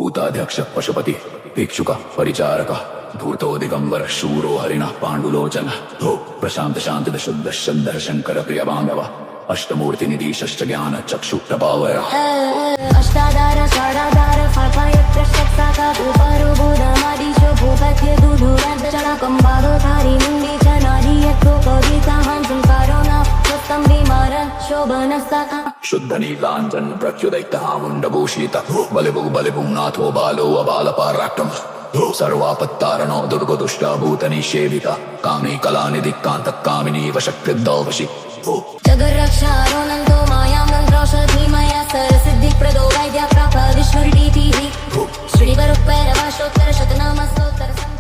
भूताध्यक्ष पशुपति भिक्षुक परिचारक धूर्तो दिगंबर शूरो हरिण पांडुलोचन हो प्रशांत शांत शुद्ध शंकर शंकर प्रिय बांधव अष्टमूर्ति निधि षष्ठ ज्ञान चक्षु प्रभावर अष्टाधार षडाधार फलपायत्र षट्साका भूपरो भूतमादिशो भूपत्य दुधुरञ्जना कंबारोधारी मुंडी चनारी यत्रो कविता हंसंकारो न स्वस्तं विमारं शोभनस्ताका शुद्ध नीलांजन प्रत्युदैत मुंडभूषित बलिभु नाथो बालो अबाल पराक्रम सर्वापत्तारणो दुर्गो दुष्टा भूत निषेविता कामी कला निधि कांत कामिनी वशक्तिर्दौवशी जगरक्षारो नंदो मायां नंद्रौषधीमया सरसिद्धिप्रदो वैद्या प्राप्त विष्णुर्डीतिः श्रीवरुक्पैरवाशोत्तर शतनामस्तोत्तर